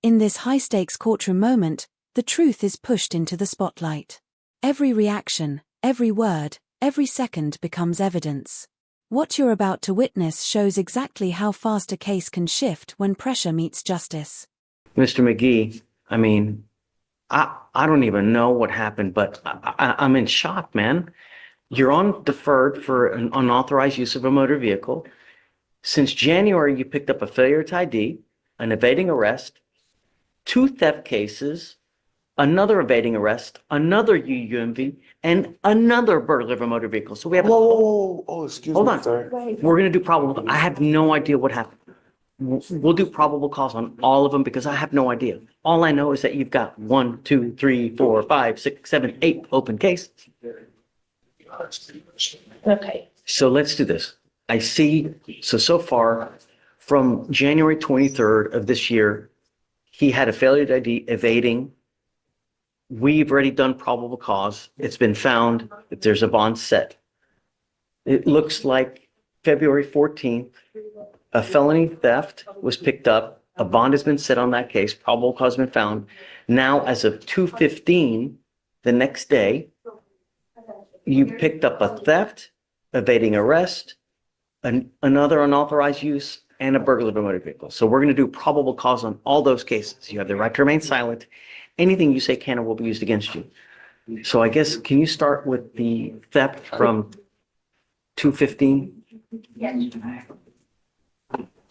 In this high-stakes courtroom moment, the truth is pushed into the spotlight. Every reaction, every word, every second becomes evidence. What you're about to witness shows exactly how fast a case can shift when pressure meets justice. Mr. McGee, I mean, I don't even know what happened, but I'm in shock, man. You're on deferred for an unauthorized use of a motor vehicle. Since January, you picked up a failure to ID, an evading arrest, 2 theft cases, another evading arrest, another UUMV, and another burglary of a motor vehicle. So we have. Whoa. Oh, excuse Hold me, on. sir. We're going to do probable. I have no idea what happened. We'll do probable cause on all of them because I have no idea. All I know is that you've got 1, 2, 3, 4, 5, 6, 7, 8 open cases. Okay. So let's do this. I see, so far from January 23rd of this year, he had a failure to ID evading. We've already done probable cause. It's been found that there's a bond set. It looks like February 14th, a felony theft was picked up. A bond has been set on that case. Probable cause has been found. Now, as of 2:15, the next day, you picked up a theft, evading arrest, another unauthorized use, and a burglary of a motor vehicle. So we're going to do probable cause on all those cases. You have the right to remain silent. Anything you say can or will be used against you. So I guess, can you start with the theft from 2:15? Yes.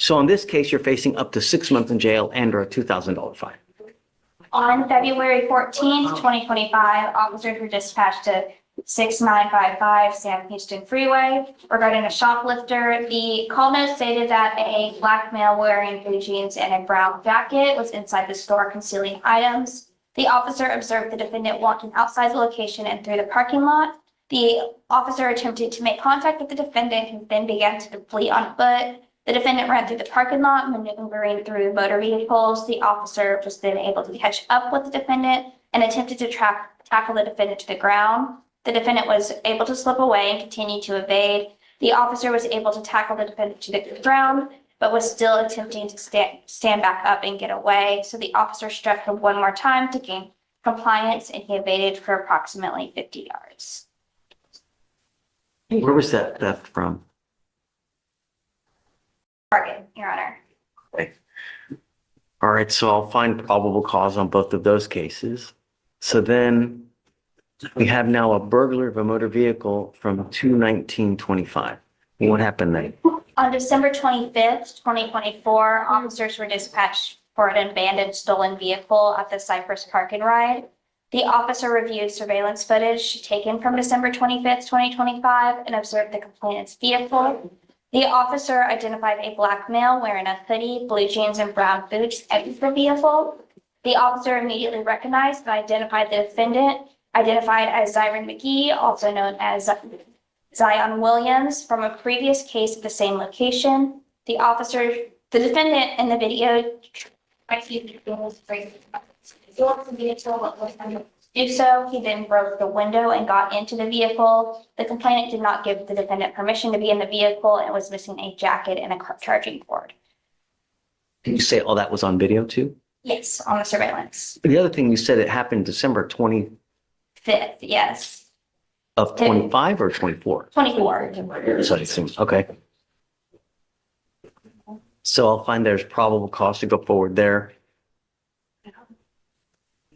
So in this case, you're facing up to 6 months in jail and or a $2,000 fine. On February 14th, 2025, officers were dispatched to 6955 Sam Houston Freeway regarding a shoplifter. The call note stated that a black male wearing blue jeans and a brown jacket was inside the store concealing items. The officer observed the defendant walking outside the location and through the parking lot. The officer attempted to make contact with the defendant, who then began to flee on foot. The defendant ran through the parking lot, maneuvering through motor vehicles. The officer was then able to catch up with the defendant and attempted to tackle the defendant to the ground. The defendant was able to slip away and continue to evade. The officer was able to tackle the defendant to the ground, but was still attempting to stand back up and get away. So the officer struck him one more time to gain compliance, and he evaded for approximately 50 yards. Where was that theft from? Target, Your Honor. Okay. All right, so I'll find probable cause on both of those cases. So then we have now a burglary of a motor vehicle from 2/19/25. What happened then? On December 25th, 2024, officers were dispatched for an abandoned stolen vehicle at the Cypress Park and Ride. The officer reviewed surveillance footage taken from December 25th, 2025 and observed the complainant's vehicle. The officer identified a black male wearing a hoodie, blue jeans, and brown boots entering the vehicle. The officer immediately recognized and identified the defendant, identified as Zyron McGee, also known as Zion Williams, from a previous case at the same location. The defendant in the video tried to do so. He then broke the window and got into the vehicle. The complainant did not give the defendant permission to be in the vehicle and was missing a jacket and a charging cord. Can you say all that was on video too? Yes, on the surveillance. The other thing you said, it happened December 20th 5th, yes. of 25 or 24? 24. So it seems, okay. So I'll find there's probable cause to go forward there.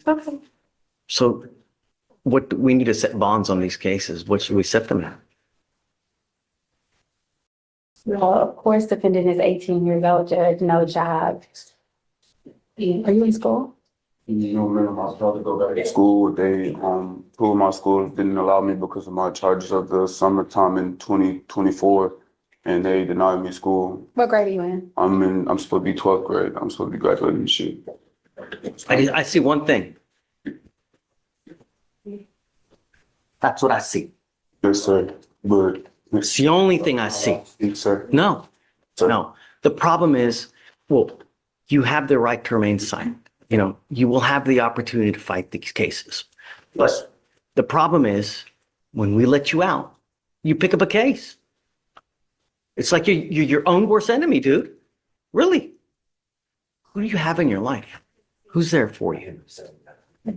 Okay. So what do we need to set bonds on these cases? What should we set them at? Well, of course, defendant is 18 years old, judge, no job. Are you in school? No, man, I'm about to go back to school. They, two of my schools didn't allow me because of my charges of the summertime in 2024, and they denied me school. What grade are you in? I'm supposed to be 12th grade. I'm supposed to be graduating this year. I see one thing. That's what I see. Yes, sir. But It's the only thing I see. yes, sir. No, Sir. no. The problem is, well, you have the right to remain silent. You know, you will have the opportunity to fight these cases. But the problem is, when we let you out, you pick up a case. It's like you're your own worst enemy, dude. Really. Who do you have in your life? Who's there for you? Who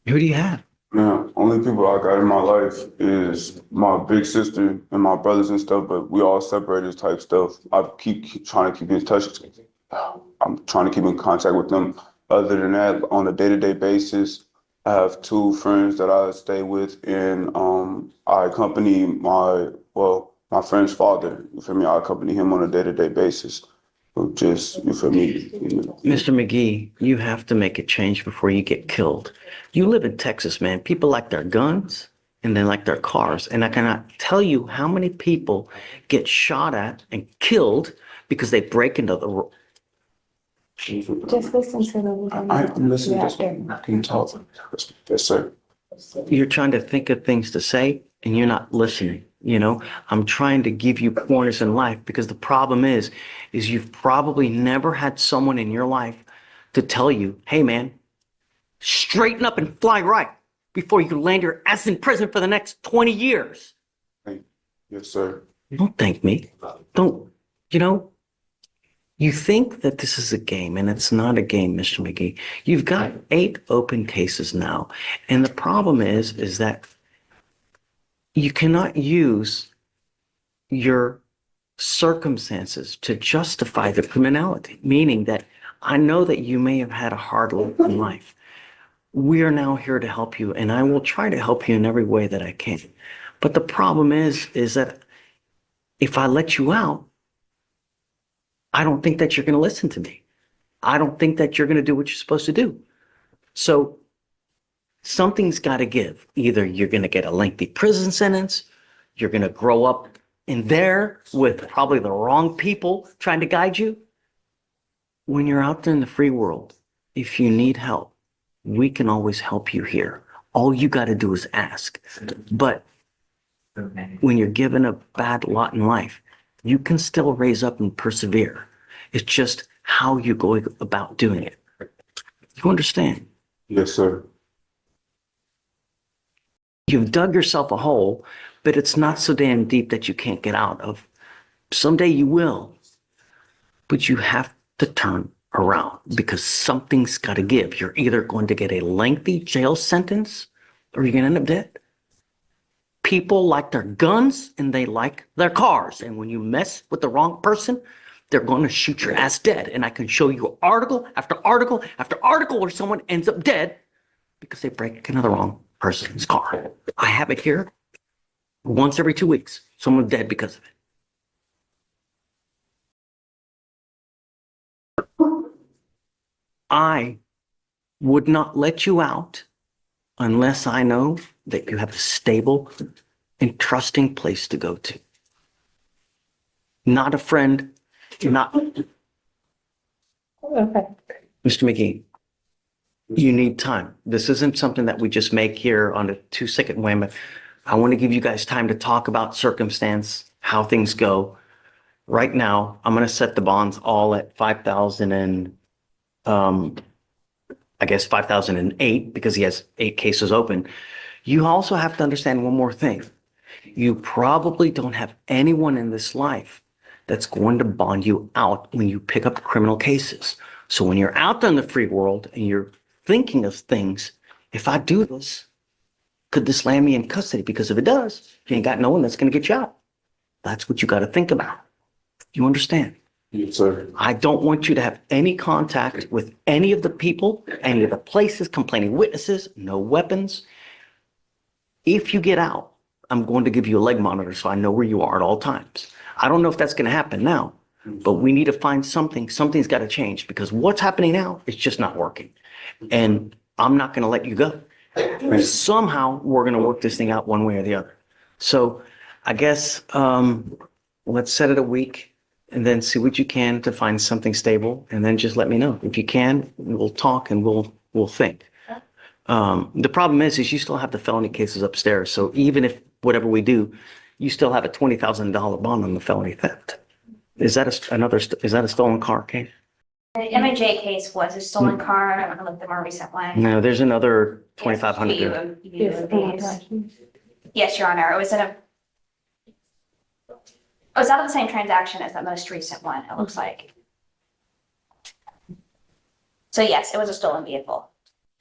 do you have? Man, only people I got in my life is my big sister and my brothers and stuff, but we all separated type stuff. I keep trying to keep in touch. I'm trying to keep in contact with them. Other than that, on a day-to-day basis, I have two friends that I stay with, and I accompany my friend's father. You feel me? I accompany him on a day-to-day basis. So just, you feel me? Mr. McGee, you have to make a change before you get killed. You live in Texas, man. People like their guns and they like their cars. And I cannot tell you how many people get shot at and killed because they break into the. Just listen to them. I'm listening. Can you talk? Yes, sir. You're trying to think of things to say and you're not listening. I'm trying to give you pointers in life because the problem is you've probably never had someone in your life to tell you, hey man, straighten up and fly right before you land your ass in prison for the next 20 years. Yes, sir. Don't thank me. Don't, you think that this is a game and it's not a game, Mr. McGee. You've got 8 open cases now. And the problem is that you cannot use your circumstances to justify the criminality, meaning that I know that you may have had a hard lot in life. We are now here to help you, and I will try to help you in every way that I can. But the problem is that if I let you out, I don't think that you're going to listen to me. I don't think that you're going to do what you're supposed to do. So something's got to give. Either you're going to get a lengthy prison sentence, you're going to grow up in there with probably the wrong people trying to guide you. When you're out there in the free world, if you need help, we can always help you here. All you got to do is ask. But when you're given a bad lot in life, you can still raise up and persevere. It's just how you're going about doing it. You understand? Yes, sir. You've dug yourself a hole, but it's not so damn deep that you can't get out of. Someday you will, but you have to turn around because something's got to give. You're either going to get a lengthy jail sentence or you're going to end up dead. People like their guns and they like their cars. And when you mess with the wrong person, they're going to shoot your ass dead. And I can show you article after article after article where someone ends up dead because they break into the wrong person's car. I have it here. Once every 2 weeks, someone's dead because of it. I would not let you out unless I know that you have a stable and trusting place to go to. Not a friend, not. Okay. Mr. McGee, you need time. This isn't something that we just make here on a 2-second whim. I want to give you guys time to talk about circumstance, how things go. Right now, I'm going to set the bonds all at 5,000 and I guess 5,008 because he has 8 cases open. You also have to understand one more thing. You probably don't have anyone in this life that's going to bond you out when you pick up criminal cases. So when you're out there in the free world and you're thinking of things, if I do this, could this land me in custody? Because if it does, you ain't got no one that's going to get you out. That's what you got to think about. You understand? Yes, sir. I don't want you to have any contact with any of the people, any of the places, complaining witnesses, no weapons. If you get out, I'm going to give you a leg monitor so I know where you are at all times. I don't know if that's going to happen now, but we need to find something. Something's got to change because what's happening now is just not working. And I'm not going to let you go. Somehow we're going to work this thing out one way or the other. So I guess let's set it a week and then see what you can to find something stable. And then just let me know. If you can, we'll talk and we'll think. The problem is you still have the felony cases upstairs. So even if whatever we do, you still have a $20,000 bond on the felony theft. Is that a stolen car case? The MJ case was a stolen car. I don't know if the more recent one. No, there's another 2,500. Yes, Your Honor. It was out of the same transaction as the most recent one, it looks like. So yes, it was a stolen vehicle.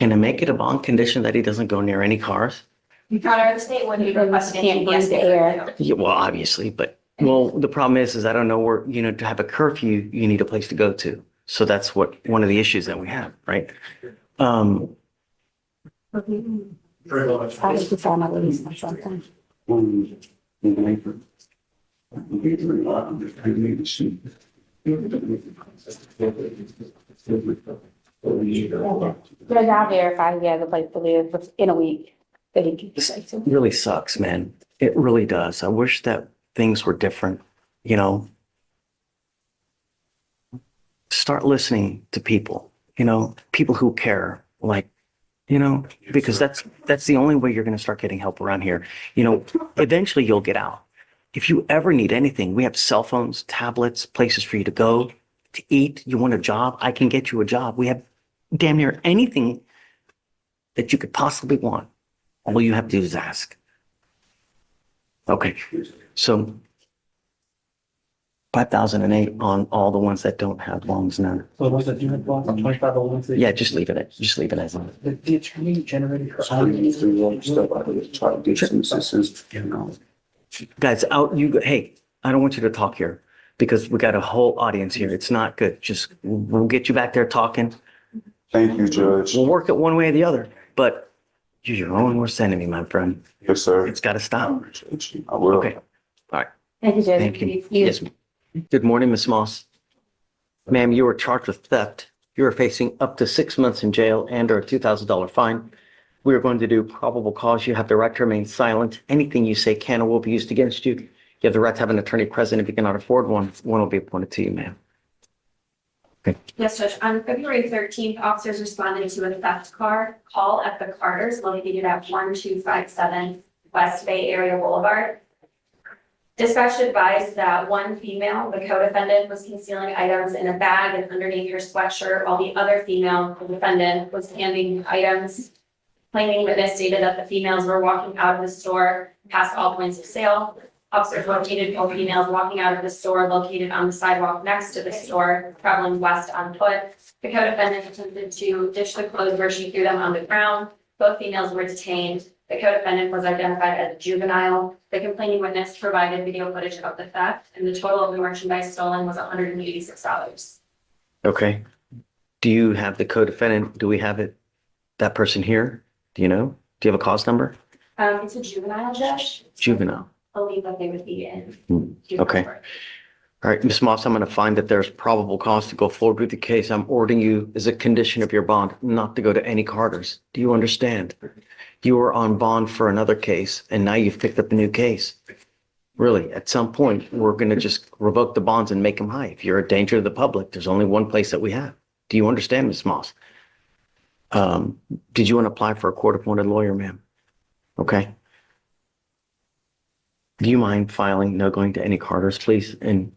Can I make it a bond condition that he doesn't go near any cars? Your Honor, the state would be requesting. Can't breathe the air. Yeah, well, obviously, but, well, the problem is I don't know where, to have a curfew, you need a place to go to. So that's one of the issues that we have, right? I think it's on my release or something. Judge, I'll verify he has a place to live in a week that he can stay to. Really sucks, man. It really does. I wish that things were different, Start listening to people, people who care, because that's the only way you're going to start getting help around here. Eventually you'll get out. If you ever need anything, we have cell phones, tablets, places for you to go, to eat. You want a job? I can get you a job. We have damn near anything that you could possibly want. All you have to do is ask. Okay, so 5,008 on all the ones that don't have longs now. So the ones that do have blocks, 25 the ones that. Yeah, just leave it. Just leave it as. The attorney generated her Try to own. get through all the stuff. I could try to get some assistance, Guys, hey, I don't want you to talk here because we got a whole audience here. It's not good. We'll get you back there talking. Thank you, Judge. We'll work it one way or the other, but you're your own worst enemy, my friend. Yes, sir. It's got to stop. I will. Okay. All right. Thank you, Judge. Thank you. Yes. Good morning, Ms. Moss. Ma'am, you were charged with theft. You are facing up to 6 months in jail and/or a $2,000 fine. We are going to do probable cause. You have the right to remain silent. Anything you say can or will be used against you. You have the right to have an attorney present. If you cannot afford one will be appointed to you, ma'am. Yes, Judge. On February 13th, officers responded to a theft call at the Carters located at 1257 West Bay Area Boulevard. Dispatch advised that one female, the co-defendant, was concealing items in a bag and underneath her sweatshirt, while the other female, the defendant, was handing items. Claiming witness stated that the females were walking out of the store past all points of sale. Officers located both females walking out of the store located on the sidewalk next to the store, traveling west on foot. The co-defendant attempted to ditch the clothes where she threw them on the ground. Both females were detained. The co-defendant was identified as a juvenile. The complaining witness provided video footage of the theft, and the total of the merchandise stolen was $186. Okay. Do you have the co-defendant? Do we have that person here? Do you know? Do you have a cause number? It's a juvenile, Judge. Juvenile. I believe that they would be in. Okay. All right, Ms. Moss, I'm going to find that there's probable cause to go forward with the case. I'm ordering you as a condition of your bond not to go to any Carters. Do you understand? You were on bond for another case and now you've picked up a new case. Really, at some point, we're going to just revoke the bonds and make them high. If you're a danger to the public, there's only one place that we have. Do you understand, Ms. Moss? Did you want to apply for a court-appointed lawyer, ma'am? Okay. Do you mind filing no going to any Carters, please? And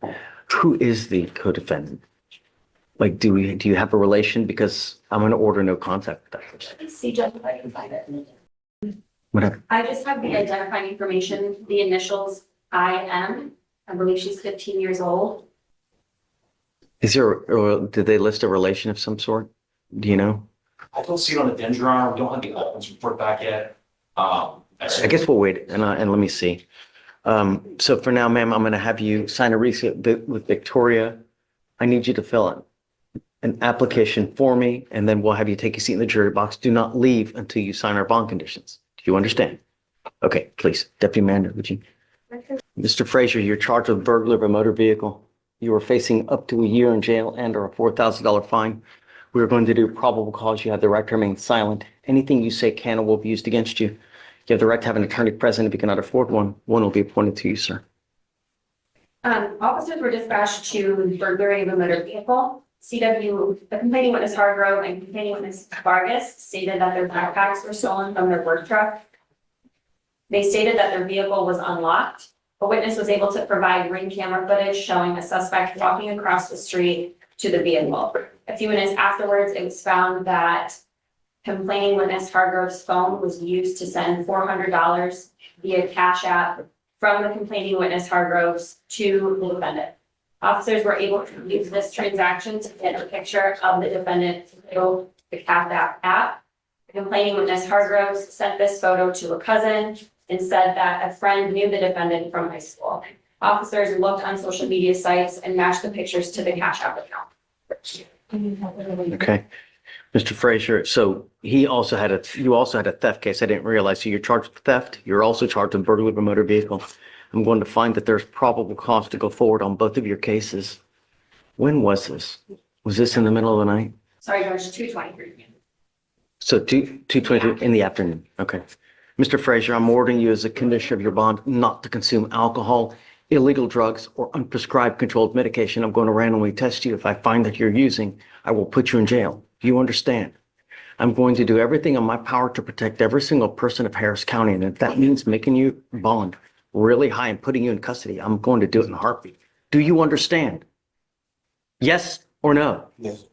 who is the co-defendant? Like, do you have a relation? Because I'm going to order no contact with that person. Let's see, Judge, if I can find it. Whatever. I just have the identifying information, the initials IM. I believe she's 15 years old. Is there, or did they list a relation of some sort? Do you know? I don't see it on the Denver arm. We don't have the Altman's report back yet. I guess we'll wait and let me see. So for now, ma'am, I'm going to have you sign a receipt with Victoria. I need you to fill in an application for me, and then we'll have you take a seat in the jury box. Do not leave until you sign our bond conditions. Do you understand? Okay, please. Deputy Manager, would you? Mr. Frazier, you're charged with burglary of a motor vehicle. You are facing up to a year in jail and or a $4,000 fine. We are going to do probable cause. You have the right to remain silent. Anything you say can or will be used against you. You have the right to have an attorney present. If you cannot afford one will be appointed to you, sir. Officers were dispatched to burglary of a motor vehicle. The complaining witness Hargrove and complaining witness Vargas stated that their backpacks were stolen from their work truck. They stated that their vehicle was unlocked. A witness was able to provide ring camera footage showing a suspect walking across the street to the vehicle. A few minutes afterwards, it was found that complaining witness Hargrove's phone was used to send $400 via Cash App from the complaining witness Hargrove's to the defendant. Officers were able to use this transaction to get a picture of the defendant through the Cash app. The complaining witness Hargroves sent this photo to a cousin and said that a friend knew the defendant from high school. Officers looked on social media sites and matched the pictures to the Cash App account. Okay. Mr. Frazier, so you also had a theft case. I didn't realize. So you're charged with theft. You're also charged with burglary of a motor vehicle. I'm going to find that there's probable cause to go forward on both of your cases. When was this? Was this in the middle of the night? Sorry, George, 2:23. So 2:22 in the afternoon. Okay. Mr. Frazier, I'm ordering you as a condition of your bond not to consume alcohol, illegal drugs, or unprescribed controlled medication. I'm going to randomly test you. If I find that you're using, I will put you in jail. Do you understand? I'm going to do everything in my power to protect every single person of Harris County. And if that means making you bond really high and putting you in custody, I'm going to do it in a heartbeat. Do you understand? Yes or no? Yes.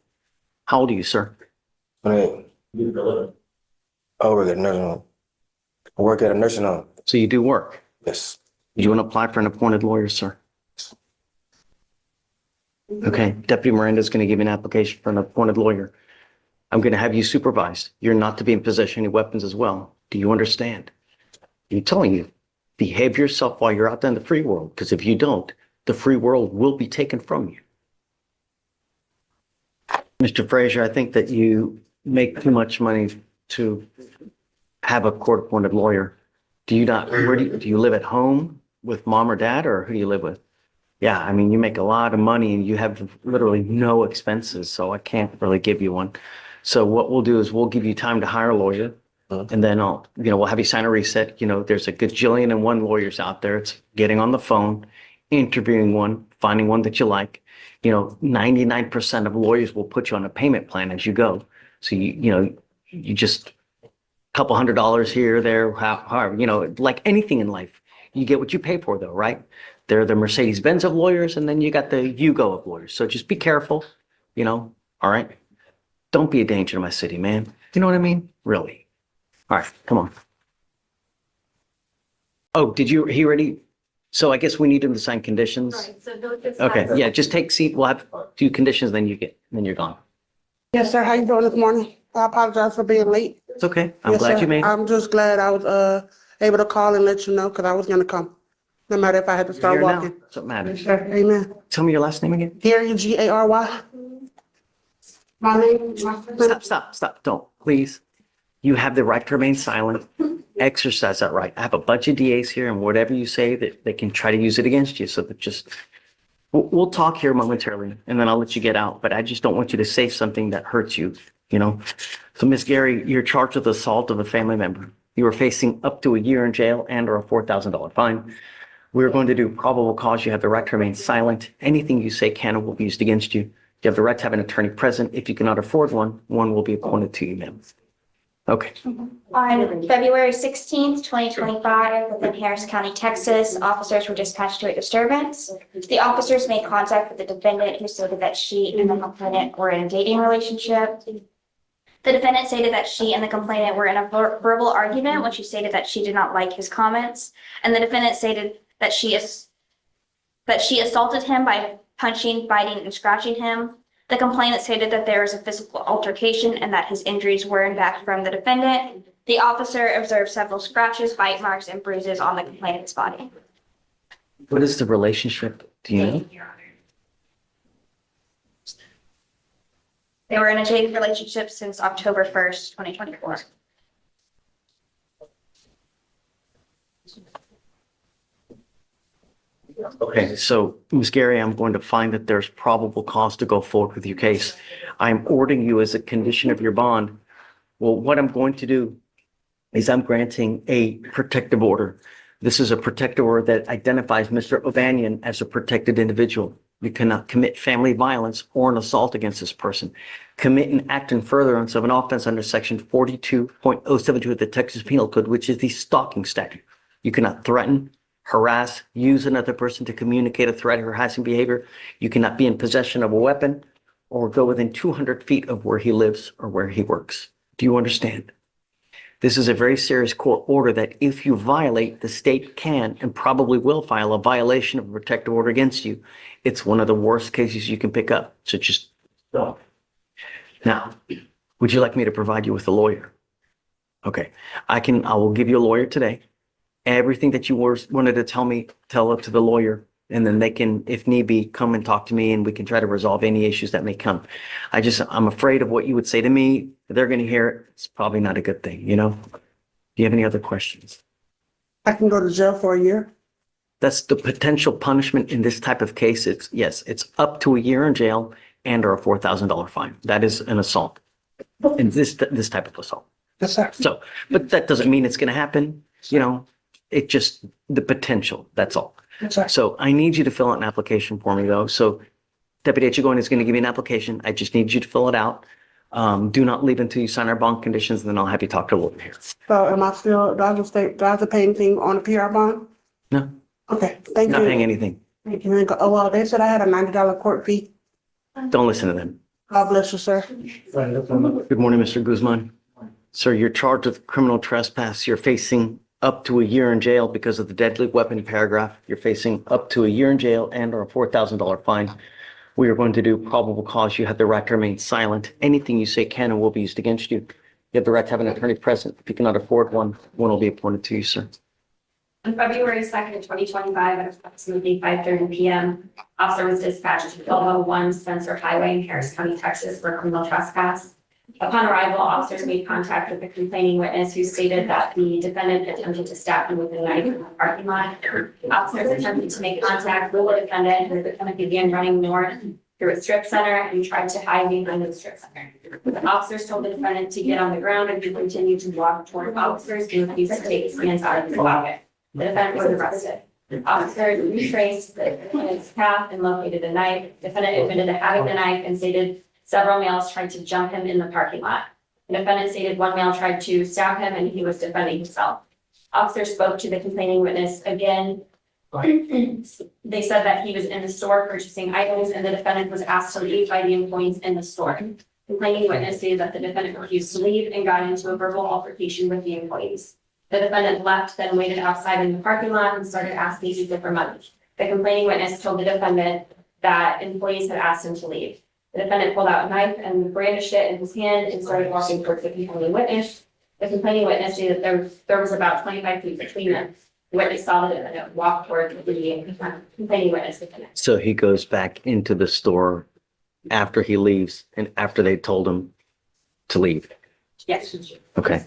How old are you, sir? I work at a nursing home. I work at a nursing home. So you do work. Yes. Do you want to apply for an appointed lawyer, sir? Okay, Deputy Miranda is going to give you an application for an appointed lawyer. I'm going to have you supervised. You're not to be in possession of any weapons as well. Do you understand? I'm telling you, behave yourself while you're out there in the free world, because if you don't, the free world will be taken from you. Mr. Frazier, I think that you make too much money to have a court-appointed lawyer. Do you not, where do you live at home with mom or dad, or who do you live with? Yeah, I mean, you make a lot of money and you have literally no expenses, so I can't really give you one. So what we'll do is we'll give you time to hire a lawyer, and then we'll have you sign a reset. There's a gajillion and one lawyers out there. It's getting on the phone, interviewing one, finding one that you like. 99% of lawyers will put you on a payment plan as you go. So you just a couple $100 here, there, however, like anything in life, you get what you pay for though, right? They're the Mercedes-Benz of lawyers, and then you got the Yugo of lawyers. So just be careful, all right? Don't be a danger to my city, man. You know what I mean? Really. All right, come on. Oh, he already? So I guess we need him to sign conditions. Right, so those. Okay, yeah, just take seat. We'll have two conditions, then you're gone. Yes, sir. How you doing this morning? I apologize for being late. It's okay. I'm Yes, glad sir. you made it. I'm just glad I was able to call and let you know because I was gonna come, no matter if I had to start Here now. walking. That's what matters. Yes, sir. Amen. Tell me your last name again. Gary, Gary. My name. Stop. Don't, please. You have the right to remain silent. Exercise that right. I have a bunch of DAs here, and whatever you say, that they can try to use it against you. So that we'll talk here momentarily, and then I'll let you get out. But I just don't want you to say something that hurts you, So Miss Gary, you're charged with assault of a family member. You are facing up to a year in jail and or a $4,000 fine. We're going to do probable cause. You have the right to remain silent. Anything you say can or will be used against you. You have the right to have an attorney present. If you cannot afford one will be appointed to you, ma'am. Okay. On February 16th, 2025, within Harris County, Texas, officers were dispatched to a disturbance. The officers made contact with the defendant, who stated that she and the complainant were in a dating relationship. The defendant stated that she and the complainant were in a verbal argument when she stated that she did not like his comments. And the defendant stated that she assaulted him by punching, biting, and scratching him. The complainant stated that there was a physical altercation and that his injuries were in fact from the defendant. The officer observed several scratches, bite marks, and bruises on the complainant's body. What is the relationship? Do you know? They were in a dating relationship since October 1st, 2024. Okay, so Ms. Gary, I'm going to find that there's probable cause to go forward with your case. I'm ordering you as a condition of your bond. Well, what I'm going to do is I'm granting a protective order. This is a protective order that identifies Mr. Ovanian as a protected individual. You cannot commit family violence or an assault against this person. Commit an act in furtherance of an offense under section 42.072 of the Texas Penal Code, which is the stalking statute. You cannot threaten, harass, use another person to communicate a threat or harassing behavior. You cannot be in possession of a weapon or go within 200 feet of where he lives or where he works. Do you understand? This is a very serious court order that if you violate, the state can and probably will file a violation of a protective order against you. It's one of the worst cases you can pick up. So just don't. Now, would you like me to provide you with a lawyer? Okay, I will give you a lawyer today. Everything that you wanted to tell me, tell it to the lawyer, and then they can, if need be, come and talk to me and we can try to resolve any issues that may come. I'm afraid of what you would say to me. They're going to hear it. It's probably not a good thing, you know? Do you have any other questions? I can go to jail for a year. That's the potential punishment in this type of case. It's up to a year in jail and or a $4,000 fine. That is an assault. And this type of assault. Yes, sir. So, but that doesn't mean it's going to happen, you know? It just, the potential, that's all. Yes, sir. So I need you to fill out an application for me though. So Deputy Echegoyen is going to give you an application. I just need you to fill it out. Do not leave until you sign our bond conditions, and then I'll have you talk to a lawyer here. So am I still, do I have to pay anything on the PR bond? No, Okay, thank not you. paying anything. Thank you. Oh, well, they said I had a $90 court fee. Don't listen to them. God bless you, sir. Good morning, Mr. Guzman. Sir, you're charged with criminal trespass. You're facing up to a year in jail because of the deadly weapon paragraph. You're facing up to a year in jail and or a $4,000 fine. We are going to do probable cause. You have the right to remain silent. Anything you say can and will be used against you. You have the right to have an attorney present. If you cannot afford one will be appointed to you, sir. On February 2nd, 2025, at approximately 5:30 p.m., officer was dispatched to 1201 Spencer Highway in Harris County, Texas, for criminal trespass. Upon arrival, officers made contact with the complaining witness, who stated that the defendant attempted to stab him with a knife in the parking lot. Officers attempted to make contact with the defendant, and the defendant began running north through a strip center and tried to hide behind the strip center. The officers told the defendant to get on the ground, and he continued to walk toward officers and refused to take his hands out of his pocket. The defendant was arrested. Officers retraced the defendant's path and located a knife. The defendant admitted to having the knife and stated several males tried to jump him in the parking lot. The defendant stated one male tried to stab him and he was defending himself. Officers spoke to the complaining witness again. They said that he was in the store purchasing items and the defendant was asked to leave by the employees in the store. The complaining witness stated that the defendant refused to leave and got into a verbal altercation with the employees. The defendant left, then waited outside in the parking lot and started asking people for money. The complaining witness told the defendant that employees had asked him to leave. The defendant pulled out a knife and brandished it in his hand and started walking towards the complaining witness. The complaining witness stated that there was about 25 feet between them. The witness saw the defendant walk toward the complaining witness. So he goes back into the store after he leaves and after they told him to leave. Yes. Okay.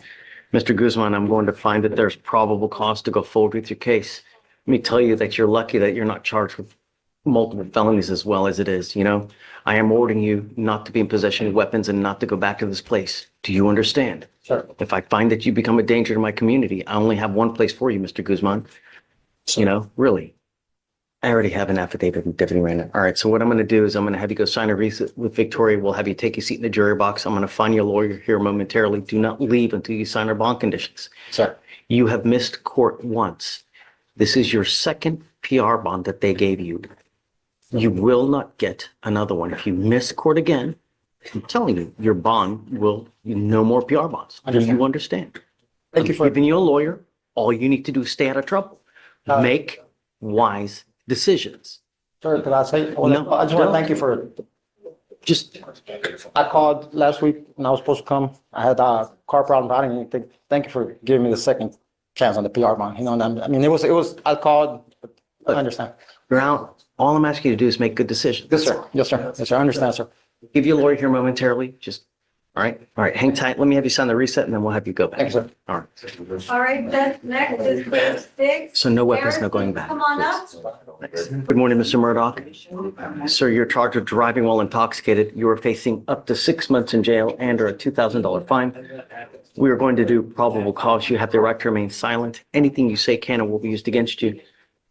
Mr. Guzman, I'm going to find that there's probable cause to go forward with your case. Let me tell you that you're lucky that you're not charged with multiple felonies as well as it is, you know? I am ordering you not to be in possession of weapons and not to go back to this place. Do you understand? Sure. If I find that you become a danger to my community, I only have one place for you, Mr. Guzman. You know, really. I already have an affidavit from Deputy Randall. All right, so what I'm going to do is I'm going to have you go sign a receipt with Victoria. We'll have you take a seat in the jury box. I'm going to find you a lawyer here momentarily. Do not leave until you sign our bond conditions. Sir. You have missed court once. This is your second PR bond that they gave you. You will not get another one. If you miss court again, I'm telling you, your bond will, no more PR bonds. Do you understand? Thank you for Giving you a lawyer. All you need to do is stay out of trouble. Make wise decisions. Sir, could I say, well, No, I just want to don't. thank you for, Just, I called last week and I was supposed to come. I had a car problem. I didn't even think, thank you for giving me the second chance on the PR bond. You know, and I mean, it was, I called, I understand. you're out. All I'm asking you to do is make good decisions. Yes, sir. Yes, sir. Yes, sir. I understand, sir. Give you a lawyer here momentarily. Just, all right. All right. Hang tight. Let me have you sign the reset and then we'll have you go back. Thank you, sir. All right. All right, then, next is page 6. So no weapons, no Harrison, going back. Come on up. Good morning, Mr. Murdoch. Sir, you're charged with driving while intoxicated. You are facing up to 6 months in jail and or a $2,000 fine. We are going to do probable cause. You have the right to remain silent. Anything you say can and will be used against you.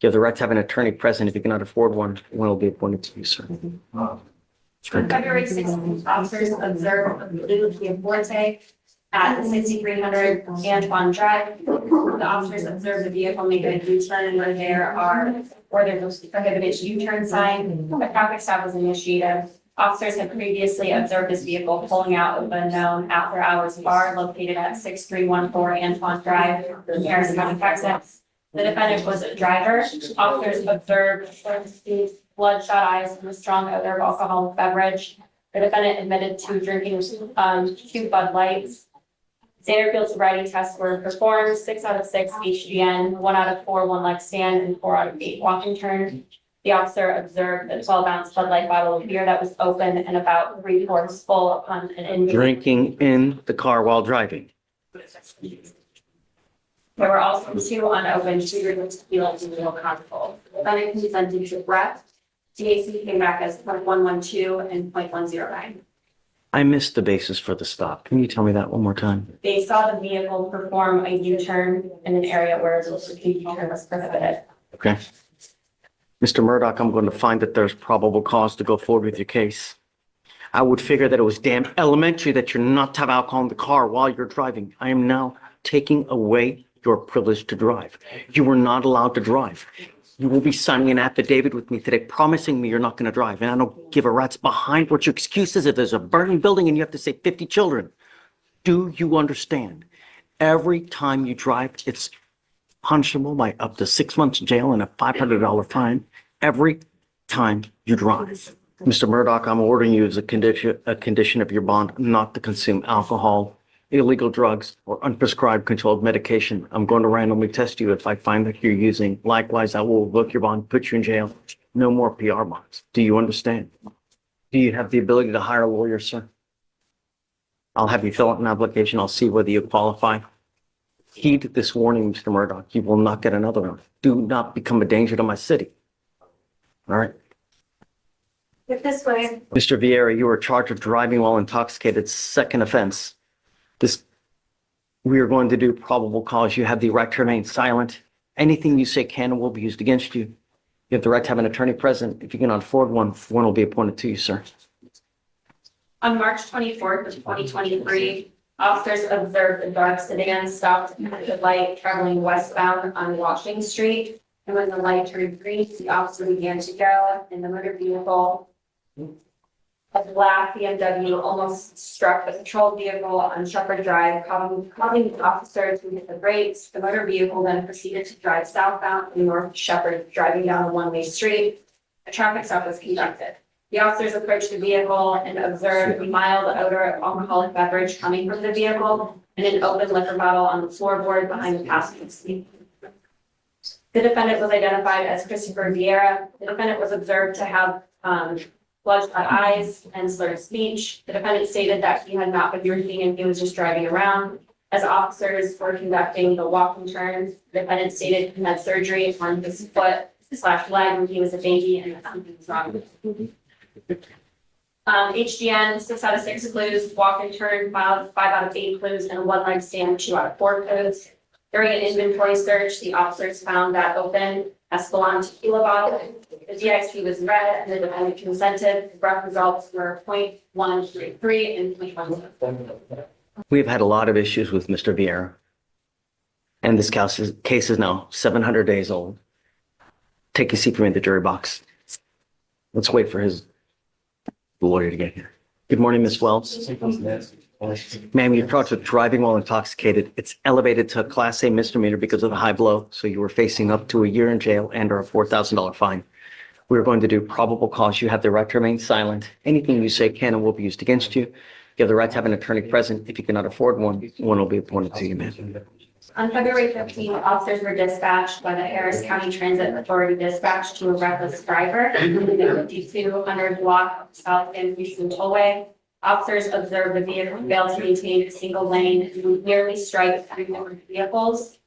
You have the right to have an attorney present. If you cannot afford one will be appointed to you, sir. On February 16th, officers observed a blue Kia Forte at 6300 Antoine Drive. The officers observed the vehicle make a U-turn where there's a prohibited U-turn sign. A traffic stop was initiated. Officers had previously observed this vehicle pulling out of a known after-hours bar located at 6314 Antoine Drive, Harris County, Texas. The defendant was a driver. Officers observed bloodshot eyes and a strong odor of alcoholic beverage. The defendant admitted to drinking 2 Bud Lights. Standard field sobriety tests were performed, 6 out of 6 HGN, 1 out of 4 one-leg stand, and 4 out of 8 walking turn. The officer observed a 12-ounce Bud Light bottle of beer that was open and about 3/4 full upon an inmate. Drinking in the car while driving. There were also 2 unopened shooters tequila and needle console. The defendant consented to breath. TAC came back as 0.112 and 0.109. I missed the basis for the stop. Can you tell me that one more time? They saw the vehicle perform a U-turn in an area where the U-turn was prohibited. Okay. Mr. Murdoch, I'm going to find that there's probable cause to go forward with your case. I would figure that it was damn elementary that you're not to have alcohol in the car while you're driving. I am now taking away your privilege to drive. You were not allowed to drive. You will be signing an affidavit with me today promising me you're not going to drive. And I don't give a rat's behind what your excuse is if there's a burning building and you have to say 50 children. Do you understand? Every time you drive, it's punishable by up to 6 months jail and a $500 fine every time you drive. Mr. Murdoch, I'm ordering you as a condition of your bond not to consume alcohol, illegal drugs, or unprescribed controlled medication. I'm going to randomly test you if I find that you're using. Likewise, I will revoke your bond, put you in jail. No more PR bonds. Do you understand? Do you have the ability to hire a lawyer, sir? I'll have you fill out an application. I'll see whether you qualify. Heed this warning, Mr. Murdoch. You will not get another one. Do not become a danger to my city. All right. Get this way. Mr. Vieira, you are charged with driving while intoxicated, second offense. We are going to do probable cause. You have the right to remain silent. Anything you say can and will be used against you. You have the right to have an attorney present. If you cannot afford one, one will be appointed to you, sir. On March 24th of 2023, officers observed a dark sedan stopped at the light traveling westbound on Washington Street. And when the light turned green, the officer began to go in the motor vehicle. A black BMW almost struck the patrol vehicle on Shepherd Drive, causing the officer to hit the brakes. The motor vehicle then proceeded to drive southbound in North Shepherd, driving down a one-way street. A traffic stop was conducted. The officers approached the vehicle and observed a mild odor of alcoholic beverage coming from the vehicle and an open liquor bottle on the floorboard behind the passenger seat. The defendant was identified as Christopher Vieira. The defendant was observed to have bloodshot eyes and slurred speech. The defendant stated that he had not been drinking and he was just driving around. As officers were conducting the walking turn, the defendant stated he had surgery on his foot/leg when he was a baby and that something was wrong with him. HGN, 6 out of 6 clues, walk and turn, 5 out of 8 clues, and a one-leg stand, 2 out of 4 clues. During an inventory search, the officers found that open Espolon tequila bottle. The DXT was red and the defendant consented. The breath results were 0.133 and 0.1. We've had a lot of issues with Mr. Vieira. And this case is now 700 days old. Take a seat for me in the jury box. Let's wait for his lawyer to get here. Good morning, Ms. Wells. Ma'am, you're charged with driving while intoxicated. It's elevated to a Class A misdemeanor because of the high blow, so you were facing up to a year in jail and or a $4,000 fine. We're going to do probable cause. You have the right to remain silent. Anything you say can and will be used against you. You have the right to have an attorney present. If you cannot afford one, one will be appointed to you, ma'am. On February 15th, officers were dispatched by the Harris County Transit Authority dispatch to a reckless driver in the 5200 block of South End Houston Tollway. Officers observed the vehicle failed to maintain a single lane and nearly strike 3 different vehicles.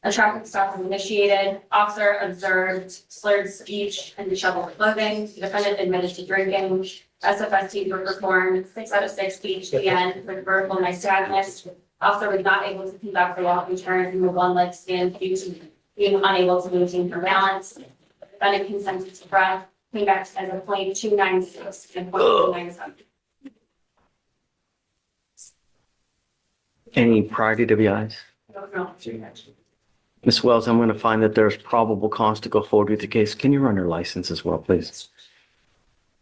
A traffic stop was initiated. Officer observed slurred speech and disheveled clothing. The defendant admitted to drinking. SFSTs were performed 6 out of 6 HGN with vertical nystagmus. Officer was not able to conduct the walking turn in the one-leg stand due to being unable to maintain her balance. The defendant consented to breath, came back as a 0.296 and 0.297. Any prior DWIs? No. Ms. Wells, I'm going to find that there's probable cause to go forward with the case. Can you run your license as well, please?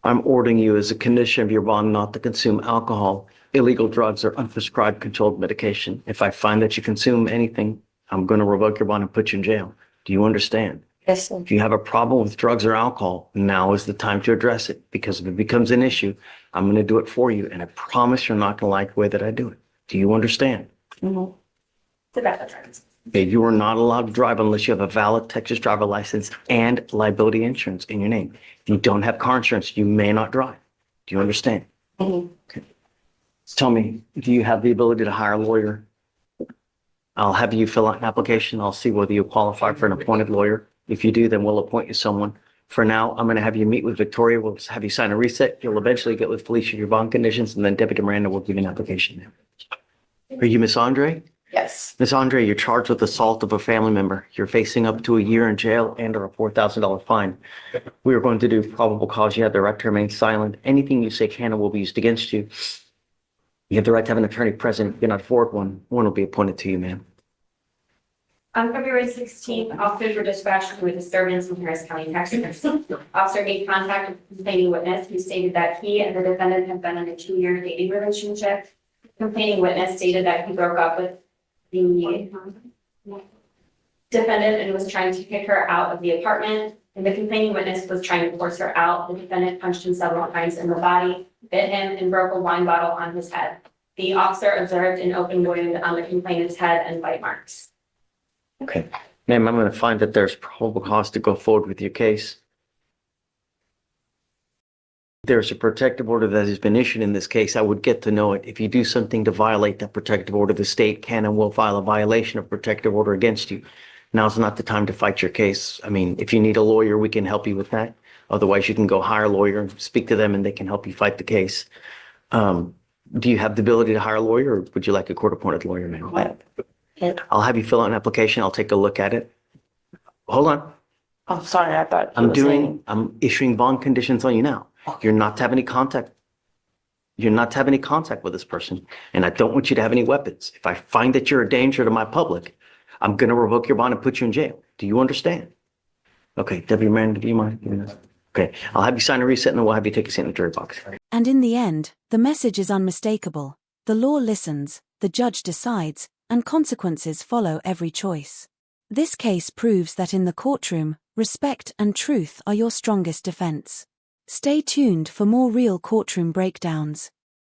I'm ordering you as a condition of your bond not to consume alcohol, illegal drugs, or unprescribed controlled medication. If I find that you consume anything, I'm going to revoke your bond and put you in jail. Do you understand? Yes, sir. If you have a problem with drugs or alcohol, now is the time to address it, because if it becomes an issue, I'm going to do it for you. And I promise you're not going to like the way that I do it. Do you understand? Mhm. Tobacco drugs. Okay, you are not allowed to drive unless you have a valid Texas driver license and liability insurance in your name. If you don't have car insurance, you may not drive. Do you understand? Mhm. Okay. Tell me, do you have the ability to hire a lawyer? I'll have you fill out an application. I'll see whether you qualify for an appointed lawyer. If you do, then we'll appoint you someone. For now, I'm going to have you meet with Victoria. We'll have you sign a reset. You'll eventually get with Felicia your bond conditions, and then Deputy Miranda will give you an application. Are you Miss Andre? Yes. Miss Andre, you're charged with assault of a family member. You're facing up to a year in jail and or a $4,000 fine. We are going to do probable cause. You have the right to remain silent. Anything you say can and will be used against you. You have the right to have an attorney present. If you're not afford one, one will be appointed to you, ma'am. On February 16th, officers were dispatched to a disturbance in Harris County, Texas. Officer made contact with the complaining witness who stated that he and the defendant had been in a 2-year dating relationship. The complaining witness stated that he broke up with the defendant and was trying to kick her out of the apartment. And the complaining witness was trying to force her out. The defendant punched him several times in the body, bit him, and broke a wine bottle on his head. The officer observed an open wound on the complainant's head and bite marks. Okay. Ma'am, I'm going to find that there's probable cause to go forward with your case. There's a protective order that has been issued in this case. I would get to know it. If you do something to violate that protective order, the state can and will file a violation of protective order against you. Now's not the time to fight your case. I mean, if you need a lawyer, we can help you with that. Otherwise, you can go hire a lawyer and speak to them and they can help you fight the case. Do you have the ability to hire a lawyer, or would you like a court-appointed lawyer, ma'am? I'll have you fill out an application. I'll take a look at it. Hold on. I'm sorry, I thought you were saying. I'm issuing bond conditions on you now. Okay. You're not to have any contact. You're not to have any contact with this person. And I don't want you to have any weapons. If I find that you're a danger to my public, I'm going to revoke your bond and put you in jail. Do you understand? Okay, Deputy Miranda, do you mind? Okay, I'll have you sign a reset and then we'll have you take a seat in the jury box. And in the end, the message is unmistakable. The law listens, the judge decides, and consequences follow every choice. This case proves that in the courtroom, respect and truth are your strongest defense. Stay tuned for more real courtroom breakdowns.